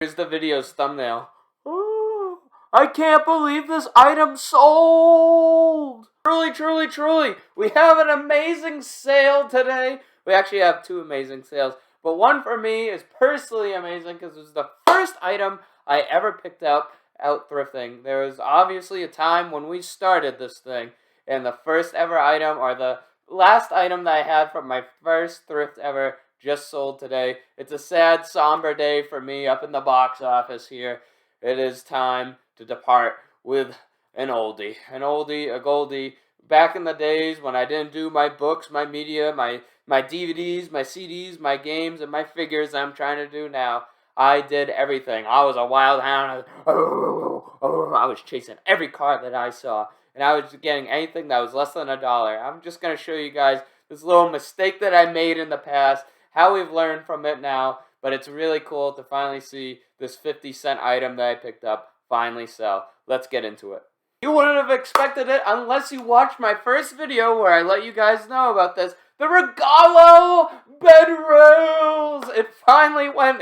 Here's the video's thumbnail. Oh, I can't believe this item sold! Truly, we have an amazing sale today. We actually have two amazing sales, but one for me is personally amazing because it was the first item I ever picked up out thrifting. There was obviously a time when we started this thing, and the first ever item, or the last item that I had from my first thrift ever, just sold today. It's a sad, somber day for me up in the box office here. It is time to depart with an oldie, a goldie. Back in the days when I didn't do my books, my media, my DVDs, my CDs, my games, and my figures I'm trying to do now, I did everything. I was a wild hound. I was chasing every car that I saw, and I was getting anything that was less than $1. I'm just going to show you guys this little mistake that I made in the past, how we've learned from it now, but it's really cool to finally see this 50-cent item that I picked up finally sell. Let's get into it. You wouldn't have expected it unless you watched my first video where I let you guys know about this. The Regalo bed rails! It finally went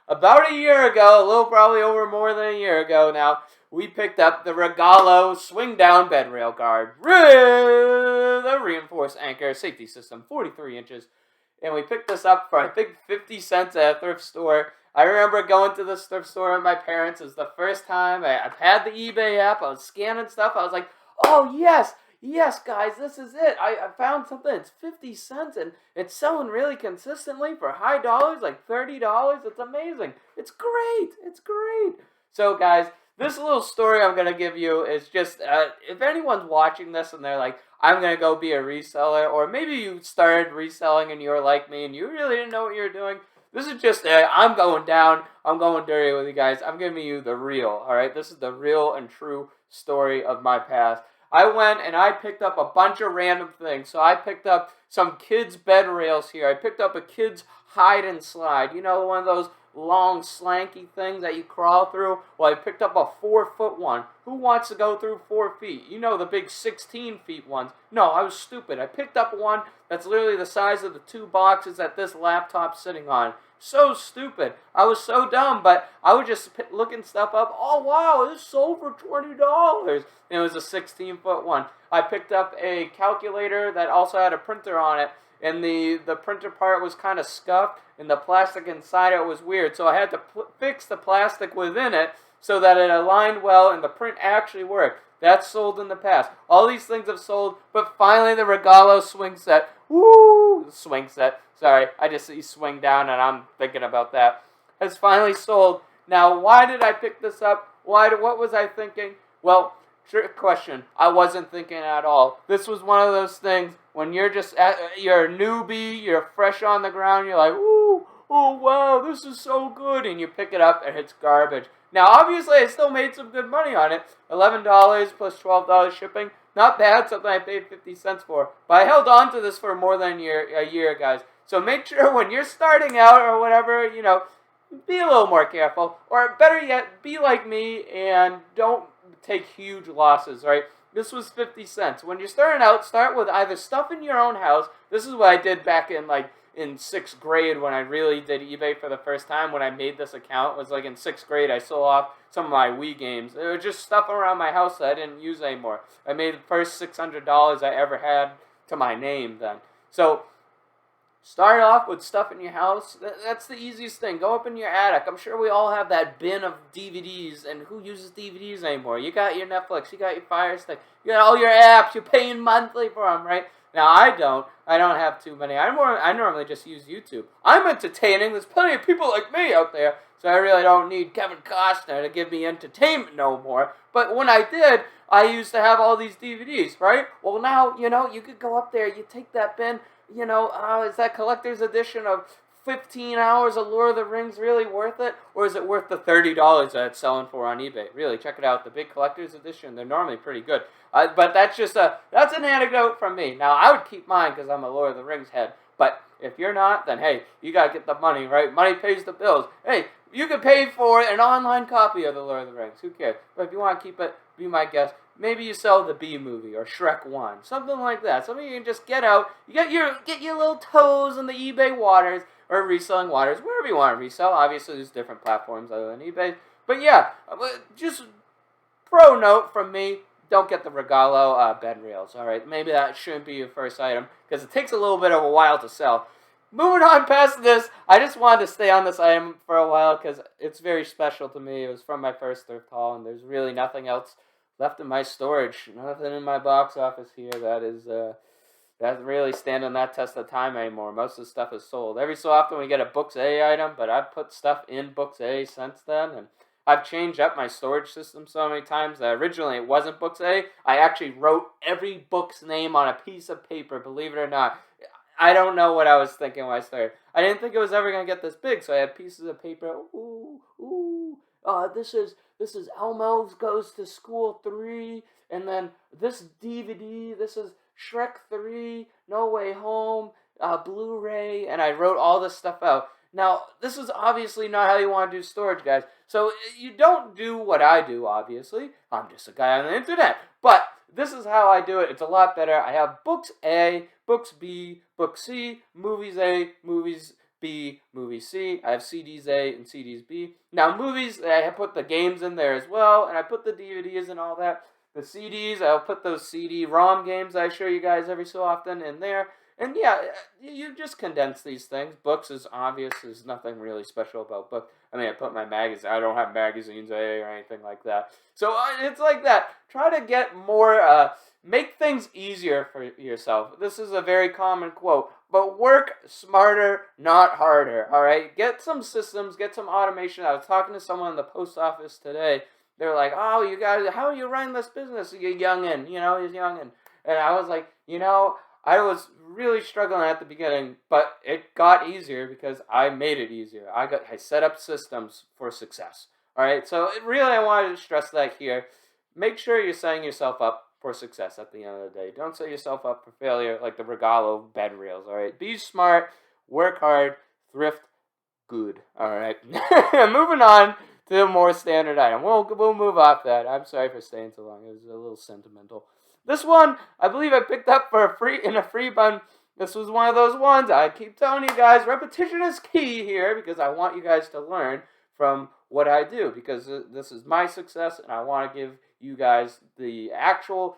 about a year ago, probably over more than a year ago now. We picked up the Regalo swing down bed rail guard with a reinforced anchor safety system, 43 inches. And we picked this up for, I think, 50 cents at a thrift store. I remember going to this thrift store with my parents. It was the first time I've had the eBay app. I was scanning stuff. I was like, oh, yes, guys, this is it. I found something. It's 50 cents, and it's selling really consistently for high dollars, like $30. It's amazing. It's great. So, guys, this little story I'm going to give you is just, if anyone's watching this and they're like, I'm going to go be a reseller, or maybe you started reselling and you're like me and you really didn't know what you're doing, this is just, I'm going down, I'm going dirty with you guys. I'm giving you the real, all right? This is the real and true story of my past. I went and I picked up a bunch of random things. So I picked up some kids' bed rails here. I picked up a kid's hide and slide. You know, one of those long, slanky things that you crawl through? Well, I picked up a 4-foot one. Who wants to go through 4 feet? You know, the big 16-feet ones. No, I was stupid. I picked up one that's literally the size of the 2 boxes that this laptop's sitting on. So stupid. I was so dumb, but I was just looking stuff up. Oh, wow, this sold for $20. And it was a 16-foot one. I picked up a calculator that also had a printer on it, and the printer part was kind of scuffed, and the plastic inside it was weird. So I had to fix the plastic within it so that it aligned well and the print actually worked. That's sold in the past. All these things have sold, but finally the Regalo swing set. Woo! Swing set. Sorry, I just see swing down and I'm thinking about that. Has finally sold. Now, why did I pick this up? What was I thinking? Well, trick question. I wasn't thinking at all. This was one of those things when you're just you're a newbie, you're fresh on the ground, you're like, ooh, oh wow, this is so good, and you pick it up and it's garbage. Now, obviously, I still made some good money on it. $11 plus $12 shipping. Not bad, something I paid 50 cents for. But I held on to this for more than a year, guys. So make sure when you're starting out or whatever, you know, be a little more careful. Or better yet, be like me and don't take huge losses, right? This was 50 cents. When you're starting out, start with either stuff in your own house. This is what I did back in, like, in 6th grade when I really did eBay for the first time. When I made this account, it was like in 6th grade. I sold off some of my Wii games. It was just stuff around my house that I didn't use anymore. I made the first $600 I ever had to my name then. So start off with stuff in your house. That's the easiest thing. Go up in your attic. I'm sure we all have that bin of DVDs, and who uses DVDs anymore? You got your Netflix, you got your Fire Stick, you got all your apps, you're paying monthly for them, right? Now, I don't have too many. I normally just use YouTube. I'm entertaining. There's plenty of people like me out there, so I really don't need Kevin Costner to give me entertainment no more. But when I did, I used to have all these DVDs, right? Well, now, you know, you could go up there, you take that bin, you know, is that collector's edition of 15 hours of Lord of the Rings really worth it? Or is it worth the $30 that it's selling for on eBay? Really, check it out. The big collector's edition, they're normally pretty good. But that's just that's an anecdote from me. Now, I would keep mine because I'm a Lord of the Rings head. But if you're not, then hey, you got to get the money, right? Money pays the bills. Hey, you can pay for an online copy of the Lord of the Rings. Who cares? But if you want to keep it, be my guest. Maybe you sell the B movie or Shrek 1, something like that. Something you can just get out. You get your little toes in the eBay waters. or reselling waters, wherever you want to resell. Obviously, there's different platforms other than eBay. But yeah, just pro note from me, don't get the Regalo bed rails, alright? Maybe that shouldn't be your first item, because it takes a little bit of a while to sell. Moving on past this, I just wanted to stay on this item for a while, because it's very special to me. It was from my first thrift haul, and there's really nothing else left in my storage. Nothing in my box office here that really standing that test of time anymore. Most of the stuff is sold. Every so often we get a Books A item, but I've put stuff in Books A since then, and I've changed up my storage system so many times that originally it wasn't Books A. I actually wrote every book's name on a piece of paper, believe it or not. I don't know what I was thinking when I started. I didn't think it was ever going to get this big, so I had pieces of paper. This is Elmo Goes to School 3, and then this DVD, this is Shrek 3, No Way Home, Blu-ray, and I wrote all this stuff out. Now, this is obviously not how you want to do storage, guys. So you don't do what I do, obviously. I'm just a guy on the internet. But this is how I do it. It's a lot better. I have Books A, Books B, Book C, Movies A, Movies B, Movies C. I have CDs A and CDs B. Now, movies, I put the games in there as well, and I put the DVDs and all that. The CDs, I'll put those CD-ROM games I show you guys every so often in there. And yeah, you just condense these things. Books is obvious. There's nothing really special about books. I mean, I put my magazine. I don't have magazines A or anything like that. So it's like that. Try to get more, make things easier for yourself. This is a very common quote. But work smarter, not harder. All right? Get some systems, get some automation. I was talking to someone in the post office today. They're like, oh, you guys, how are you running this business? You're youngin', he's youngin'. And I was like, I was really struggling at the beginning, but it got easier because I made it easier. I set up systems for success. All right, so really I wanted to stress that here. Make sure you're setting yourself up for success at the end of the day. Don't set yourself up for failure like the Regalo bed rails. All right, be smart, work hard, thrift good. All right, moving on to a more standard item. We'll move off that. I'm sorry for staying so long. It was a little sentimental. This one, I believe I picked up for a free bun. This was one of those ones. I keep telling you guys, repetition is key here because I want you guys to learn from what I do because this is my success and I want to give you guys the actual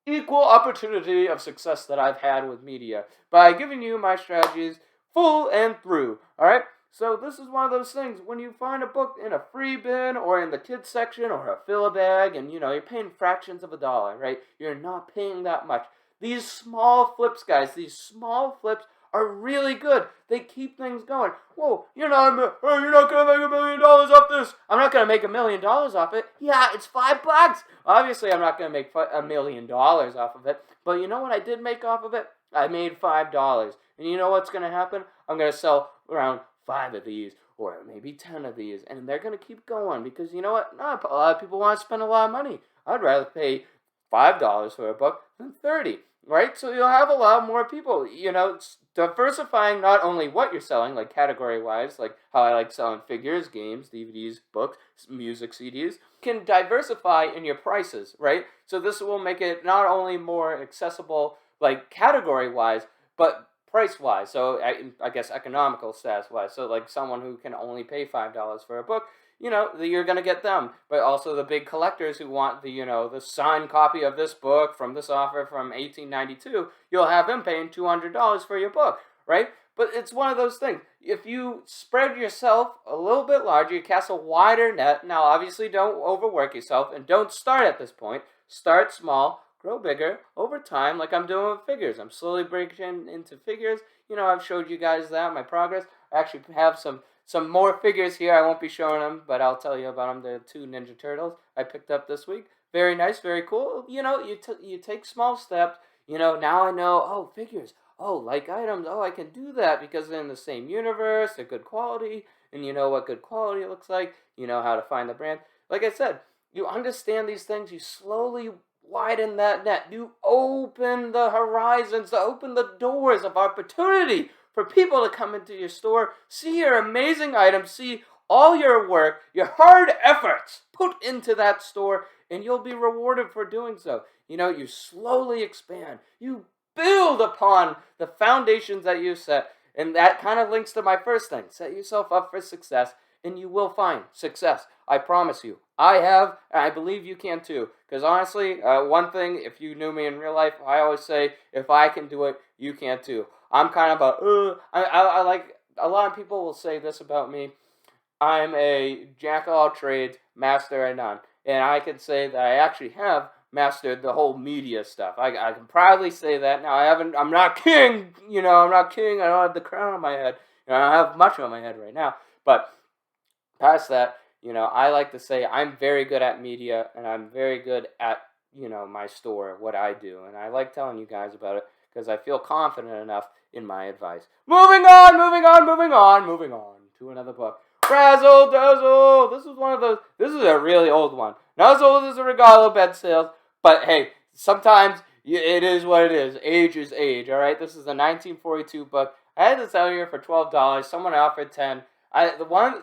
equal opportunity of success that I've had with media by giving you my strategies full and through. All right? So this is one of those things, when you find a book in a free bin or in the kids section or a fill-a-bag and, you're paying fractions of a dollar, right? You're not paying that much. These small flips, guys, these small flips are really good. They keep things going. Whoa, you're not going to make $1 million off this. I'm not going to make $1 million off it. Yeah, it's $5. Obviously, I'm not going to make $1 million off of it. But you know what I did make off of it? I made $5. And you know what's going to happen? I'm going to sell around 5 of these or maybe 10 of these, and they're going to keep going because you know what? Not a lot of people want to spend a lot of money. I'd rather pay $5 for a book than 30, right? So you'll have a lot more people. It's diversifying not only what you're selling, like category-wise, like how I like selling figures, games, DVDs, books, music CDs, can diversify in your prices, right? So this will make it not only more accessible, like category-wise, but price-wise, so I guess economical status-wise. So like someone who can only pay $5 for a book, you're going to get them. But also the big collectors who want the signed copy of this book from this author from 1892, you'll have them paying $200 for your book, right? But it's one of those things. If you spread yourself a little bit larger, you cast a wider net. Now, obviously, don't overwork yourself and don't start at this point. Start small. Grow bigger over time, like I'm doing with figures. I'm slowly breaking into figures. I've showed you guys that, my progress. I actually have some more figures here. I won't be showing them, but I'll tell you about them. The 2 Ninja Turtles I picked up this week. Very nice, very cool. You take small steps. Now I know, figures. Like items. I can do that because they're in the same universe. They're good quality. And you know what good quality looks like. You know how to find the brand. Like I said, you understand these things. You slowly widen that net. You open the horizons, to open the doors of opportunity for people to come into your store, see your amazing items, see all your work, your hard efforts put into that store, and you'll be rewarded for doing so. You slowly expand. You build upon the foundations that you set. And that kind of links to my first thing. Set yourself up for success, and you will find success. I promise you. I have, and I believe you can too. Because honestly, one thing, if you knew me in real life, I always say, if I can do it, you can too. I'm kind of I like, a lot of people will say this about me. I'm a jack of all trades, master at none. And I can say that I actually have mastered the whole media stuff. I can proudly say that. Now, I'm not king, I'm not king. I don't have the crown on my head. I don't have much on my head right now. But past that, I like to say I'm very good at media, and I'm very good at, my store, what I do. And I like telling you guys about it because I feel confident enough in my advice. Moving on to another book. Razzle Dazzle. This is a really old one. Not as old as the Regalo bed sales, but hey, sometimes it is what it is. Age is age, all right? This is a 1942 book. I had this out here for $12. Someone offered $10.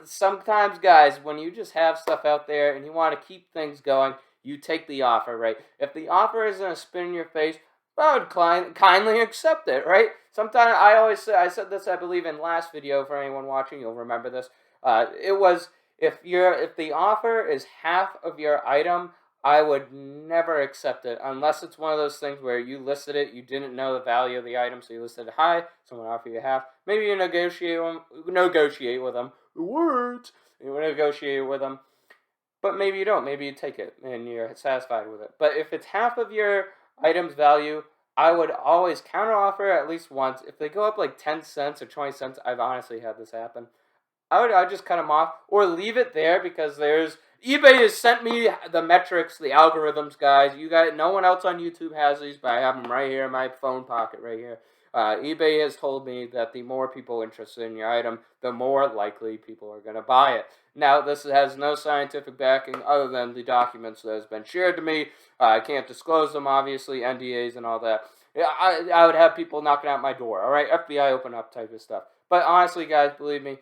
Sometimes, guys, when you just have stuff out there and you want to keep things going, you take the offer, right? If the offer isn't a spin in your face, I would kindly accept it, right? Sometimes I said this, I believe, in last video. For anyone watching, you'll remember this. It was if the offer is half of your item, I would never accept it unless it's one of those things where you listed it, you didn't know the value of the item, so you listed it high, someone offered you half. Maybe you negotiate with them. The words. You negotiate with them, but maybe you don't. Maybe you take it and you're satisfied with it. But if it's half of your item's value, I would always counteroffer at least once. If they go up like 10 cents or 20 cents, I've honestly had this happen. I'd just cut them off or leave it there because eBay has sent me the metrics, the algorithms, guys. You guys, no one else on YouTube has these, but I have them right here in my phone pocket right here. eBay has told me that the more people interested in your item, the more likely people are going to buy it. Now, this has no scientific backing other than the documents that has been shared to me. I can't disclose them, obviously, NDAs and all that. I would have people knocking at my door, all right? FBI open up type of stuff. But honestly, guys, believe me,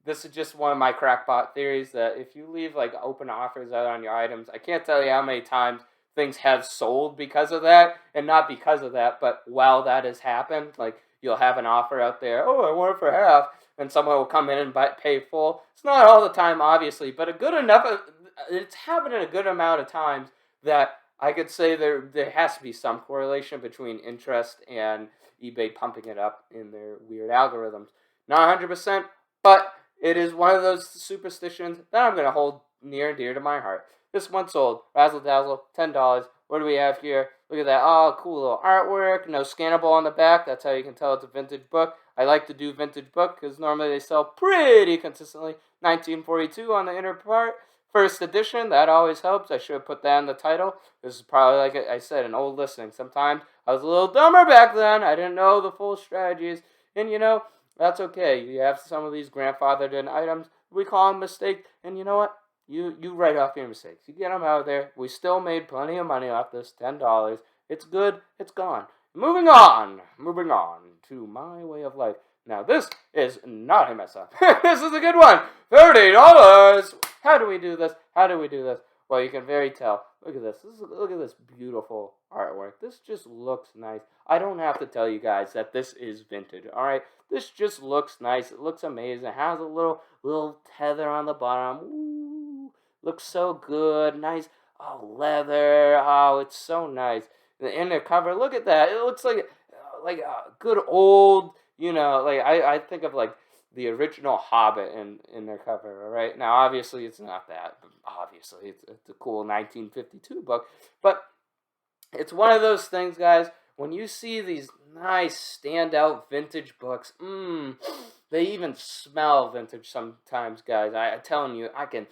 this is just one of my crackpot theories that if you leave like open offers out on your items, I can't tell you how many times things have sold because of that, and not because of that, but while that has happened, like you'll have an offer out there, oh, I want it for half, and someone will come in and pay full. It's not all the time, obviously, but it's happened in a good amount of times that I could say there has to be some correlation between interest and eBay pumping it up in their weird algorithms. Not 100%, but it is one of those superstitions that I'm going to hold near and dear to my heart. This one sold. Razzle Dazzle, $10. What do we have here? Look at that. Oh, cool little artwork. No scannable on the back. That's how you can tell it's a vintage book. I like to do vintage book because normally they sell pretty consistently. 1942 on the inner part. First edition. That always helps. I should have put that in the title. This is probably, like I said, an old listing. Sometimes I was a little dumber back then. I didn't know the full strategies. And, that's okay. You have some of these grandfathered in items. We call them mistakes. And you know what? You write off your mistakes. You get them out there. We still made plenty of money off this. $10. It's good. It's gone. Moving on to my way of life. Now, this is not a mess up. This is a good one. $30. How do we do this? Well, you can very tell. Look at this. Look at this beautiful artwork. This just looks nice. I don't have to tell you guys that this is vintage, all right? This just looks nice. It looks amazing. It has a little tether on the bottom. Ooh, looks so good. Nice. Oh, leather. Oh, it's so nice. The inner cover, look at that. It looks like a good old, I think of like the original Hobbit in their cover, all right? Now, obviously, it's not that. Obviously, it's a cool 1952 book. But it's one of those things, guys, when you see these nice standout vintage books, they even smell vintage sometimes, guys. I'm telling you, I can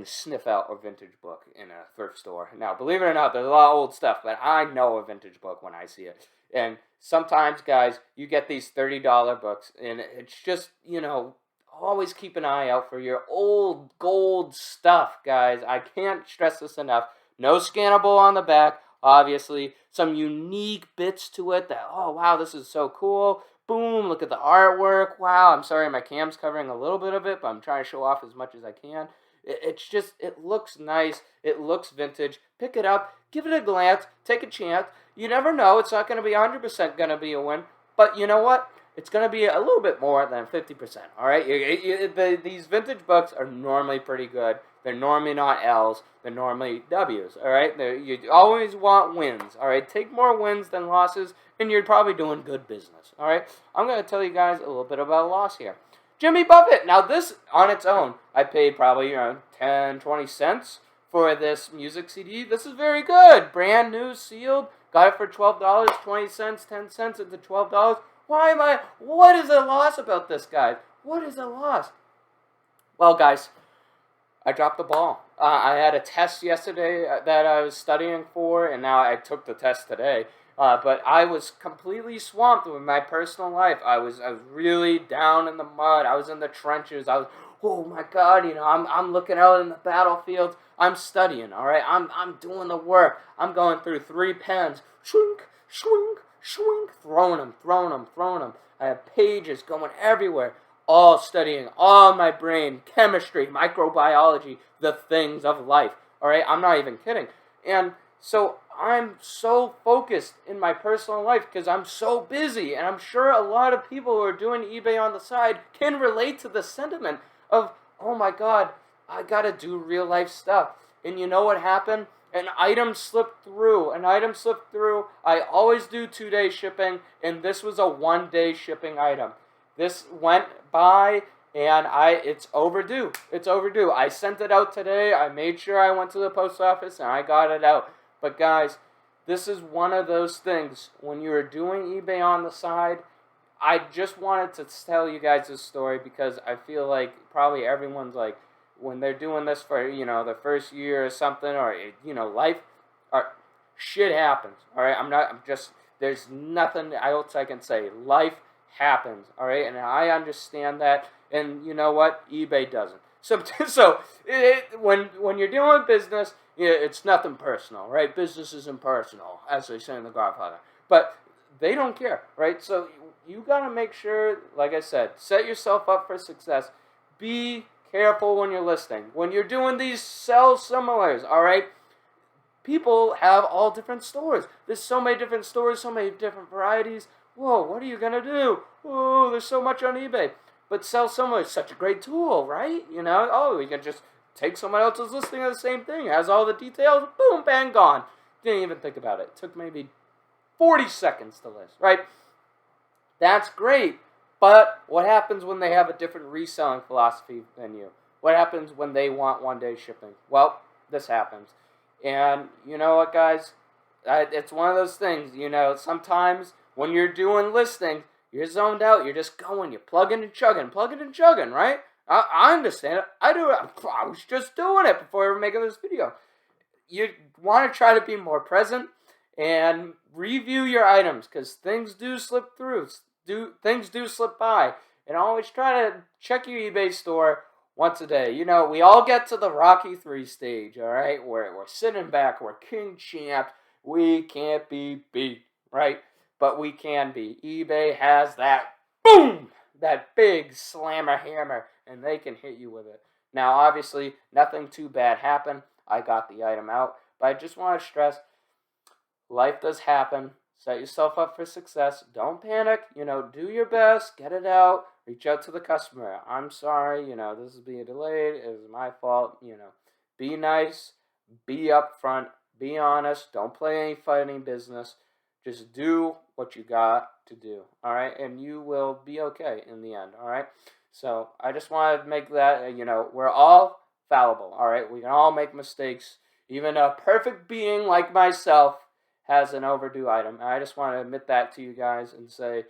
sniff out a vintage book in a thrift store. Now, believe it or not, there's a lot of old stuff, but I know a vintage book when I see it. And sometimes, guys, you get these $30 books, and it's just, always keep an eye out for your old gold stuff, guys. I can't stress this enough. No scannable on the back, obviously. Some unique bits to it that, oh, wow, this is so cool. Boom, look at the artwork. Wow, I'm sorry, my cam's covering a little bit of it, but I'm trying to show off as much as I can. It looks nice. It looks vintage. Pick it up. Give it a glance. Take a chance. You never know. It's not going to be 100% going to be a win. But you know what? it's going to be a little bit more than 50%. All right, these vintage books are normally pretty good. They're normally not L's. They're normally W's. All right, you always want wins. All right, take more wins than losses, and you're probably doing good business. All right, I'm going to tell you guys a little bit about a loss here. Jimmy Buffett. Now this on its own, I paid probably 10, 20 cents for this music CD. This is very good. Brand new, sealed. Got it for $12, 20 cents, 10 cents into $12. What is a loss about this, guys? What is a loss? Well, guys, I dropped the ball. I had a test yesterday that I was studying for, and now I took the test today. But I was completely swamped with my personal life. I was really down in the mud. I was in the trenches. Oh my God, I'm looking out in the battlefield. I'm studying, all right? I'm doing the work. I'm going through 3 pens. Shrink, shrink, shrink. Throwing them. I have pages going everywhere. All studying, all my brain, chemistry, microbiology, the things of life. All right? I'm not even kidding. And so I'm so focused in my personal life because I'm so busy. And I'm sure a lot of people who are doing eBay on the side can relate to the sentiment of, oh my God, I got to do real life stuff. And you know what happened? An item slipped through. I always do 2-day shipping, and this was a 1-day shipping item. This went by, and it's overdue. I sent it out today. I made sure I went to the post office, and I got it out. But guys, this is one of those things. When you're doing eBay on the side, I just wanted to tell you guys this story because I feel like probably everyone's like, when they're doing this for, the first year or something, or, life, or shit happens, all right? There's nothing else I can say. Life happens, all right? And I understand that, and you know what? eBay doesn't. So when you're doing business, it's nothing personal, right? Business isn't personal, as they say in The Godfather. But they don't care, right? So you got to make sure, like I said, set yourself up for success. Be careful when you're listing. When you're doing these sell similars, all right? People have all different stores. There's so many different stores, so many different varieties. Whoa, what are you going to do? Oh, there's so much on eBay. But sell similar is such a great tool, right? You can just take someone else's listing of the same thing. It has all the details. Boom, bang, gone. Didn't even think about it. It took maybe 40 seconds to list, right? That's great. But what happens when they have a different reselling philosophy than you? What happens when they want 1-day shipping? Well, this happens. And you know what, guys? It's one of those things, sometimes when you're doing listings, you're zoned out. You're just going. You're plugging and chugging, right? I understand it. I do it. I was just doing it before we were making this video. You want to try to be more present and review your items because things do slip through. Things do slip by. And always try to check your eBay store once a day. We all get to the Rocky 3 stage, all right? Where we're sitting back, we're king champ. We can't be beat, right? But we can be. eBay has that boom, that big slammer hammer, and they can hit you with it. Now, obviously, nothing too bad happened. I got the item out. But I just want to stress, life does happen. Set yourself up for success. Don't panic. Do your best. Get it out. Reach out to the customer. I'm sorry. This is being delayed. It was my fault. Be nice. Be upfront. Be honest. Don't play any fighting business. Just do what you got to do. All right? And you will be okay in the end. All right? So I just wanted to make that, we're all fallible. All right? We can all make mistakes. Even a perfect being like myself has an overdue item. And I just want to admit that to you guys and say,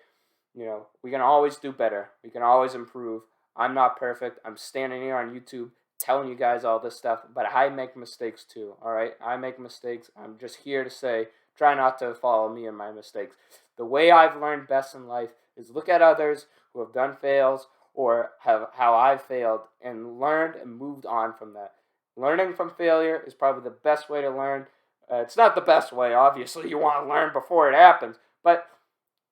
we can always do better. We can always improve. I'm not perfect. I'm standing here on YouTube telling you guys all this stuff, but I make mistakes too, all right? I make mistakes. I'm just here to say, try not to follow me in my mistakes. The way I've learned best in life is look at others who have done fails or how I've failed and learned and moved on from that. Learning from failure is probably the best way to learn. It's not the best way, obviously. You want to learn before it happens. But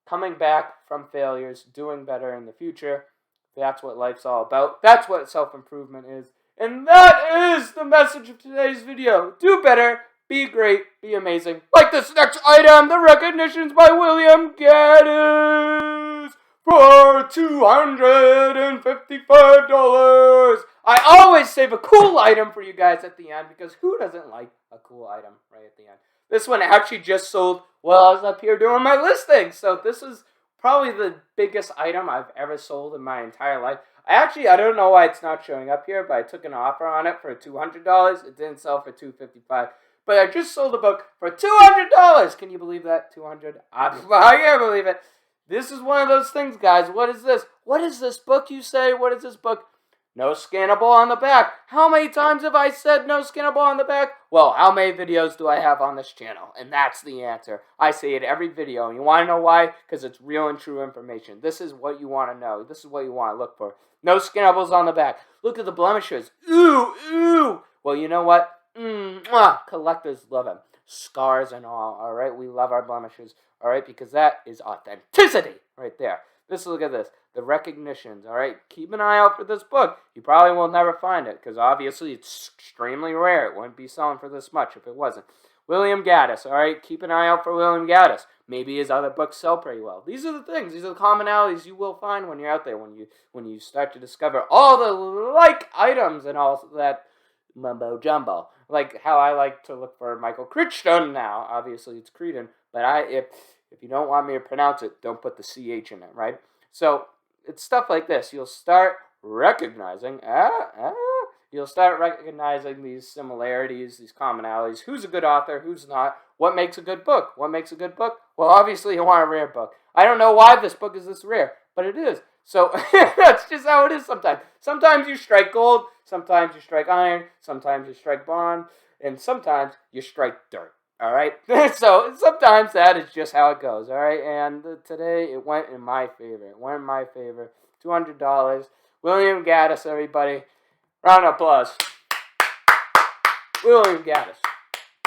coming back from failures, doing better in the future, that's what life's all about. That's what self-improvement is. And that is the message of today's video. Do better, be great, be amazing. Like this next item, the recognitions by William Gaddis. for $255. I always save a cool item for you guys at the end, because who doesn't like a cool item right at the end? This one actually just sold while I was up here doing my listing. So this is probably the biggest item I've ever sold in my entire life. I don't know why it's not showing up here, but I took an offer on it for $200. It didn't sell for $255. But I just sold a book for $200. Can you believe that? $200. I can't believe it. This is one of those things, guys. What is this? What is this book, you say? What is this book? No scannable on the back. How many times have I said no scannable on the back? Well, how many videos do I have on this channel? And that's the answer. I say it every video. And you want to know why? Because it's real and true information. This is what you want to know. This is what you want to look for. No scannables on the back. Look at the blemishes. Ooh, ooh. Well, you know what? Collectors love them. Scars and all right? We love our blemishes, all right? Because that is authenticity right there. Look at this. The recognitions, all right? Keep an eye out for this book. You probably will never find it, because obviously it's extremely rare. It wouldn't be selling for this much if it wasn't. William Gaddis, all right? Keep an eye out for William Gaddis. Maybe his other books sell pretty well. These are the things. These are the commonalities you will find when you're out there, when you start to discover all the like items and all that mumbo jumbo. Like how I like to look for Michael Crichton now. Obviously it's Creedon, but if you don't want me to pronounce it, don't put the CH in it, right? So it's stuff like this. You'll start recognizing, you'll start recognizing these similarities, these commonalities. Who's a good author? Who's not? What makes a good book? What makes a good book? Well, obviously you want a rare book. I don't know why this book is this rare, but it is. So that's just how it is sometimes. Sometimes you strike gold, sometimes you strike iron, sometimes you strike bronze, and sometimes you strike dirt. All right? So sometimes that is just how it goes. All right? And today it went in my favor. It went in my favor. $200. William Gaddis, everybody. Round of applause. William Gaddis.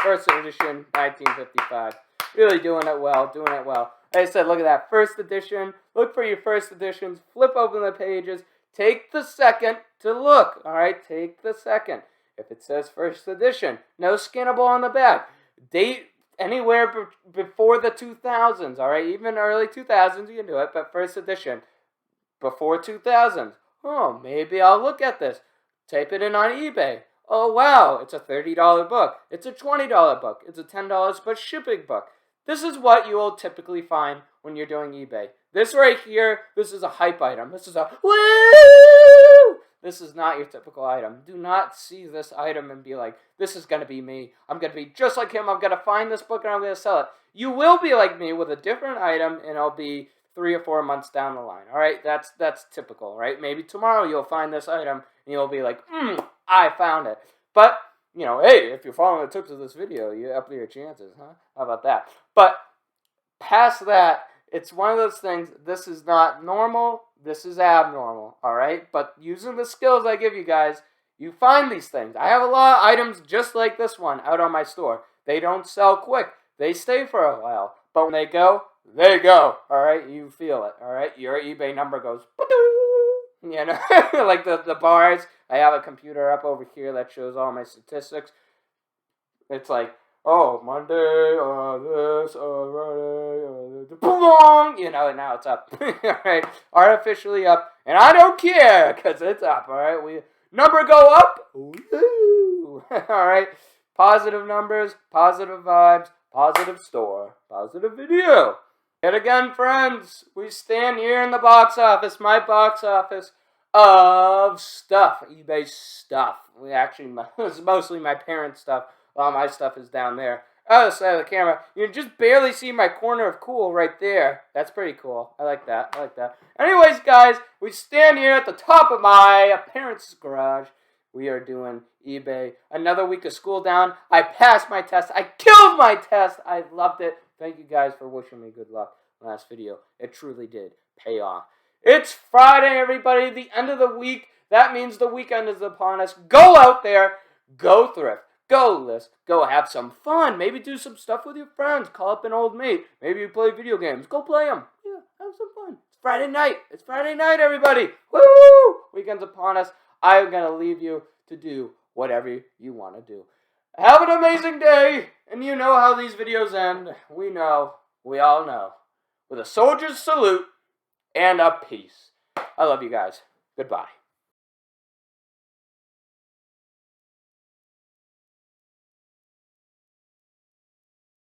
First edition, 1955. Really doing it well, doing it well. Like I said, look at that. First edition. Look for your first editions. Flip open the pages. Take the second to look. All right? Take the second. If it says first edition, no scannable on the back. Date anywhere before the 2000s. All right? Even early 2000s, you can do it. But first edition, before 2000s. Oh, maybe I'll look at this. Type it in on eBay. Oh, wow. It's a $30 book. It's a $20 book. It's a $10 but shipping book. This is what you will typically find when you're doing eBay. This right here, this is a hype item. This is a woo! This is not your typical item. Do not see this item and be like, this is going to be me. I'm going to be just like him. I'm going to find this book and I'm going to sell it. You will be like me with a different item, and it'll be 3 or 4 months down the line. All right? That's typical, right? Maybe tomorrow you'll find this item and you'll be like, I found it. But you know, hey, if you're following the tips of this video, you up your chances, huh? How about that? But past that, it's one of those things. This is not normal. This is abnormal, all right? But using the skills I give you guys, you find these things. I have a lot of items just like this one out on my store. They don't sell quick. They stay for a while. But when they go, all right? You feel it, all right? Your eBay number goes, you know, like the bars. I have a computer up over here that shows all my statistics. It's like, oh, Monday, this, Friday, you know, and now it's up. All right, artificially up, and I don't care because it's up. All right, we number go up. Woo! All right, positive numbers, positive vibes, positive store, positive video. Yet again, friends, we stand here in the box office, my box office, of stuff, eBay stuff. It's mostly my parents' stuff. A lot of my stuff is down there. Other side of the camera, you can just barely see my corner of cool right there. That's pretty cool. I like that. Anyways, guys, we stand here at the top of my parents' garage. We are doing eBay. Another week of school down. I passed my test. I killed my test. I loved it. Thank you guys for wishing me good luck last video. It truly did pay off. It's Friday, everybody, the end of the week. That means the weekend is upon us. Go out there, go thrift, go list, go have some fun. Maybe do some stuff with your friends. Call up an old mate. Maybe you play video games. Go play them. Yeah, have some fun. It's Friday night. It's Friday night, everybody. Woo! Weekend's upon us. I'm going to leave you to do whatever you want to do. Have an amazing day. And you know how these videos end. We know. We all know. With a soldier's salute. and a peace. I love you guys. Goodbye.